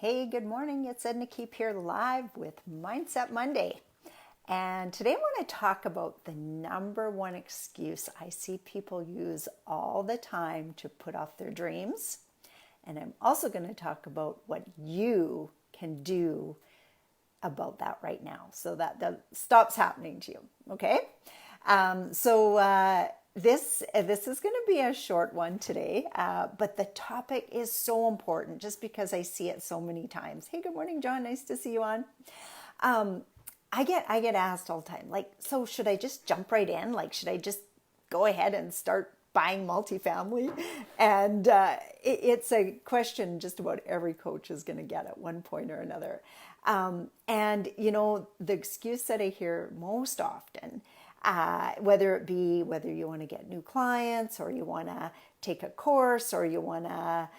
Hey, good morning. It's Edna here live with Mindset Monday. And today I want to talk about the number one excuse I see people use all the time to put off their dreams. And I'm also going to talk about what you can do about that right now so that stops happening to you. Okay? This is going to be a short one today, but the topic is so important just because I see it so many times. Hey, good morning, John. Nice to see you on. I get asked all the time, like, so should I just jump right in? Like, should I just go ahead and start buying multifamily? And it's a question just about every coach is going to get at one point or another. And the excuse that I hear most often, whether you want to get new clients or you want to take a course or you want to,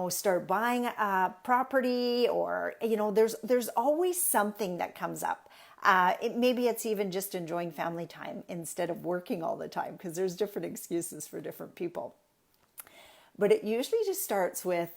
start buying a property or, there's always something that comes up. Maybe it's even just enjoying family time instead of working all the time because there's different excuses for different people. But it usually just starts with,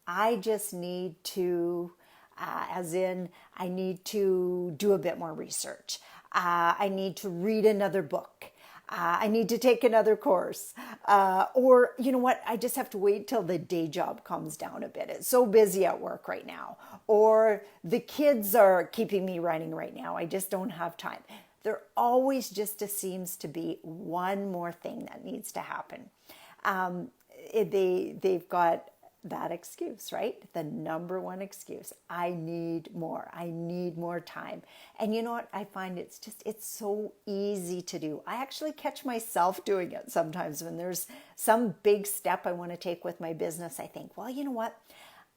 I just need to, I need to do a bit more research. I need to read another book. I need to take another course. Or, you know what? I just have to wait till the day job calms down a bit. It's so busy at work right now. Or the kids are keeping me running right now. I just don't have time. There always just seems to be one more thing that needs to happen. They've got that excuse, right? The number one excuse. I need more. I need more time. And you know what? I find it's so easy to do. I actually catch myself doing it sometimes when there's some big step I want to take with my business. I think, well, you know what?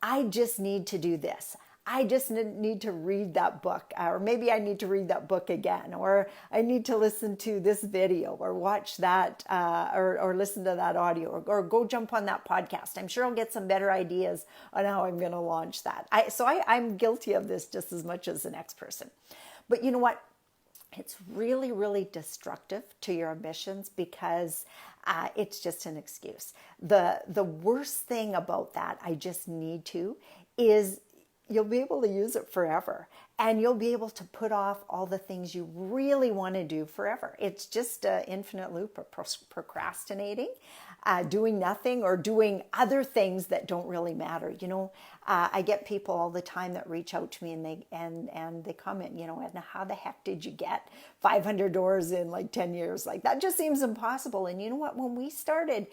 I just need to do this. I just need to read that book, or maybe I need to read that book again, or I need to listen to this video or watch that, or listen to that audio, or go jump on that podcast. I'm sure I'll get some better ideas on how I'm going to launch that. I'm guilty of this just as much as the next person. But you know what? It's really, really destructive to your ambitions because it's just an excuse. The worst thing about that, I just need to, is you'll be able to use it forever and you'll be able to put off all the things you really want to do forever. It's just an infinite loop of procrastinating, doing nothing or doing other things that don't really matter. I get people all the time that reach out to me and they comment, Edna, how the heck did you get 500 doors in like 10 years? Like that just seems impossible. And you know what? When we started,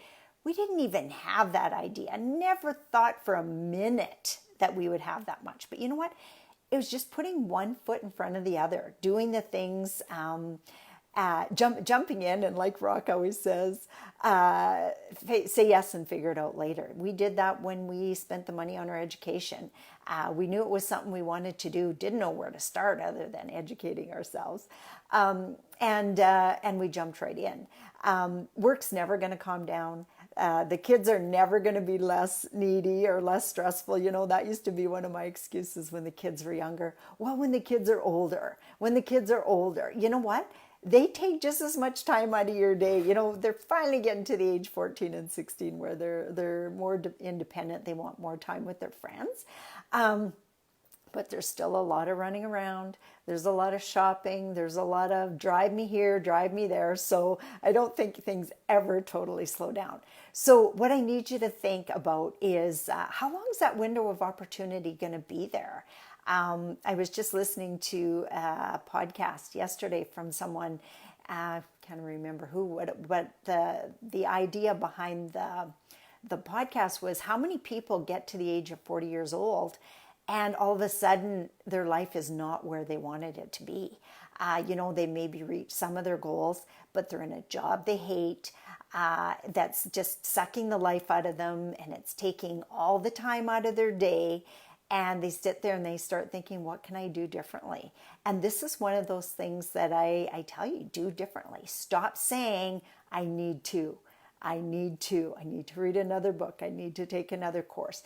we didn't even have that idea. I never thought for a minute that we would have that much. But you know what? It was just putting one foot in front of the other, doing the things, jumping in, and like Rock always says, say yes and figure it out later. We did that when we spent the money on our education. We knew it was something we wanted to do, didn't know where to start other than educating ourselves. And we jumped right in. Work's never going to calm down. The kids are never going to be less needy or less stressful. That used to be one of my excuses when the kids were younger. Well, when the kids are older, you know what? They take just as much time out of your day. They're finally getting to the age 14 and 16 where they're more independent. They want more time with their friends. But there's still a lot of running around. There's a lot of shopping. There's a lot of drive me here, drive me there. So I don't think things ever totally slow down. So what I need you to think about is how long is that window of opportunity going to be there? I was just listening to a podcast yesterday from someone, I can't remember who, but the idea behind the podcast was how many people get to the age of 40 years old and all of a sudden, their life is not where they wanted it to be. They maybe reach some of their goals, but they're in a job they hate. That's just sucking the life out of them, and it's taking all the time out of their day. And they sit there and they start thinking, what can I do differently? And this is one of those things that I tell you, do differently. Stop saying, I need to. I need to read another book. I need to take another course.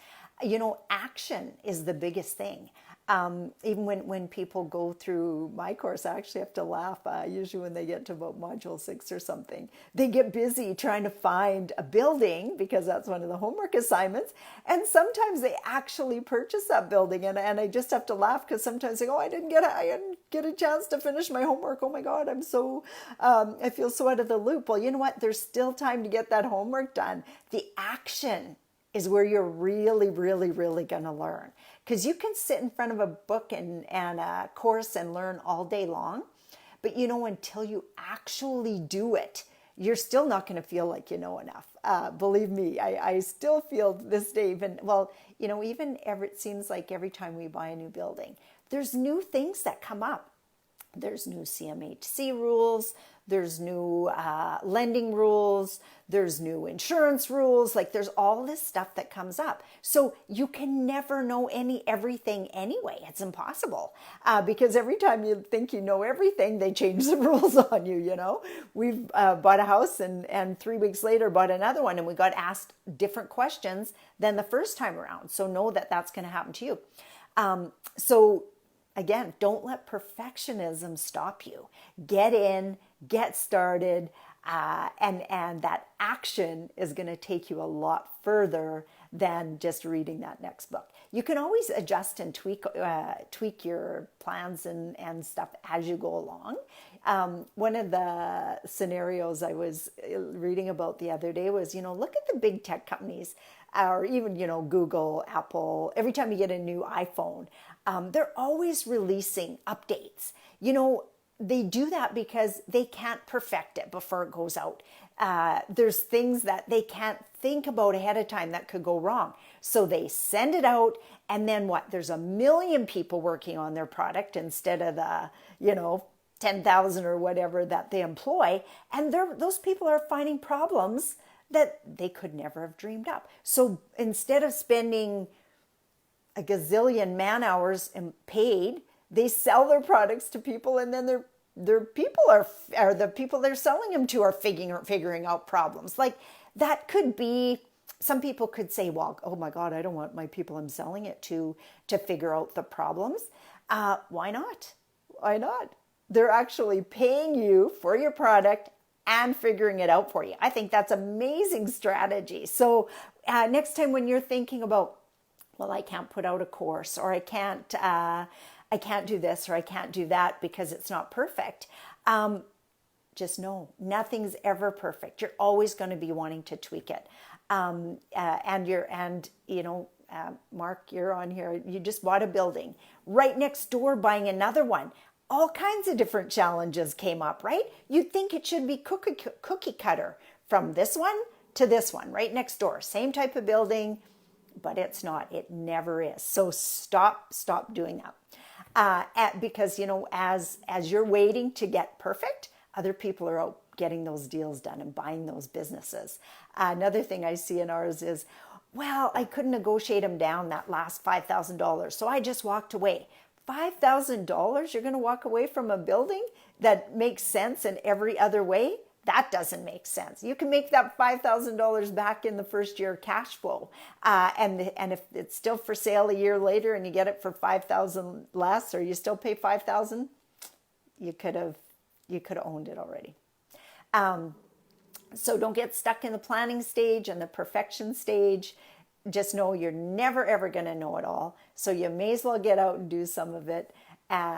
Action is the biggest thing. Even when people go through my course, I actually have to laugh. Usually when they get to about module 6 or something, they get busy trying to find a building because that's one of the homework assignments. And sometimes they actually purchase that building. And I just have to laugh because sometimes they go, I didn't get a chance to finish my homework. Oh my God, I feel so out of the loop. Well, you know what? There's still time to get that homework done. The action is where you're really, really, really going to learn. Because you can sit in front of a book and a course and learn all day long. But until you actually do it, you're still not going to feel like you know enough. Believe me, I still feel this day, it seems like every time we buy a new building, there's new things that come up. There's new CMHC rules, there's new lending rules, there's new insurance rules, there's all this stuff that comes up. So you can never know everything anyway. It's impossible because every time you think you know everything, they change the rules on you, We've bought a house and 3 weeks later bought another one and we got asked different questions than the first time around. So know that that's going to happen to you. Again, don't let perfectionism stop you. Get in, get started, and that action is going to take you a lot further than just reading that next book. You can always adjust and tweak your plans and stuff as you go along. One of the scenarios I was reading about the other day was, look at the big tech companies, or even, Google, Apple. Every time you get a new iPhone, they're always releasing updates. They do that because they can't perfect it before it goes out. There's things that they can't think about ahead of time that could go wrong. So they send it out, and then what? There's a million people working on their product instead of the, 10,000 or whatever that they employ. And those people are finding problems that they could never have dreamed up. So instead of spending a gazillion man hours and paid, they sell their products to people, and then their people are the people they're selling them to are figuring out problems. That could be, some people could say, well, oh my God, I don't want my people I'm selling it to figure out the problems. Why not? Why not? They're actually paying you for your product and figuring it out for you. I think that's amazing strategy. So next time when you're thinking about, well, I can't put out a course, or I can't do this, or I can't do that because it's not perfect. Just know nothing's ever perfect. You're always going to be wanting to tweak it. Mark, you're on here. You just bought a building. Right next door, buying another one. All kinds of different challenges came up, right? You'd think it should be cookie cutter from this one to this one, right next door. Same type of building, but it's not. It never is. So stop doing that. Because, as you're waiting to get perfect, other people are out getting those deals done and buying those businesses. Another thing I see in ours is, well, I couldn't negotiate them down that last $5,000, so I just walked away. $5,000, you're going to walk away from a building that makes sense in every other way? That doesn't make sense. You can make that $5,000 back in the first year cash flow. And if it's still for sale a year later and you get it for $5,000 less, or you still pay $5,000, you could have owned it already. So don't get stuck in the planning stage and the perfection stage. Just know you're never, ever going to know it all. So you may as well get out and do some of it.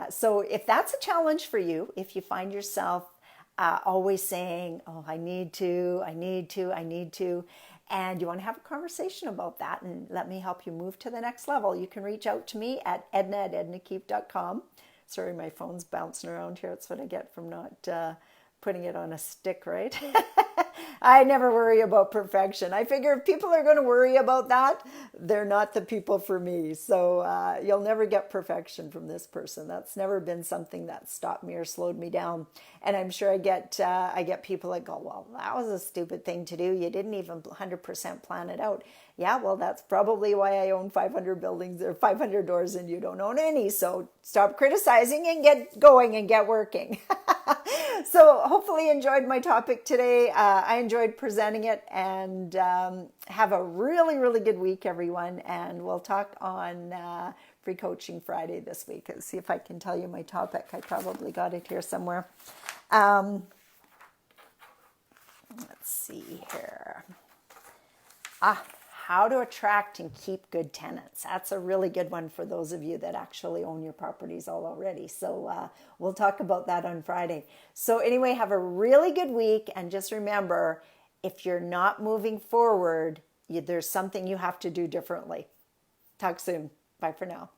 So if that's a challenge for you, if you find yourself always saying, oh, I need to, and you want to have a conversation about that and let me help you move to the next level, you can reach out to me at edna@ednakeep.com. Sorry, my phone's bouncing around here. That's what I get from not putting it on a stick, right? I never worry about perfection. I figure if people are going to worry about that, they're not the people for me. So you'll never get perfection from this person. That's never been something that stopped me or slowed me down. And I'm sure I get people that go, well, that was a stupid thing to do. You didn't even 100% plan it out. Yeah, well, that's probably why I own 500 buildings or 500 doors and you don't own any. So stop criticizing and get going and get working. So hopefully you enjoyed my topic today. I enjoyed presenting it, and have a really, really good week, everyone. And we'll talk on Free Coaching Friday this week. Let's see if I can tell you my topic. I probably got it here somewhere. Let's see here. How to attract and keep good tenants. That's a really good one for those of you that actually own your properties all already. So we'll talk about that on Friday. So anyway, have a really good week. And just remember, if you're not moving forward, there's something you have to do differently. Talk soon. Bye for now.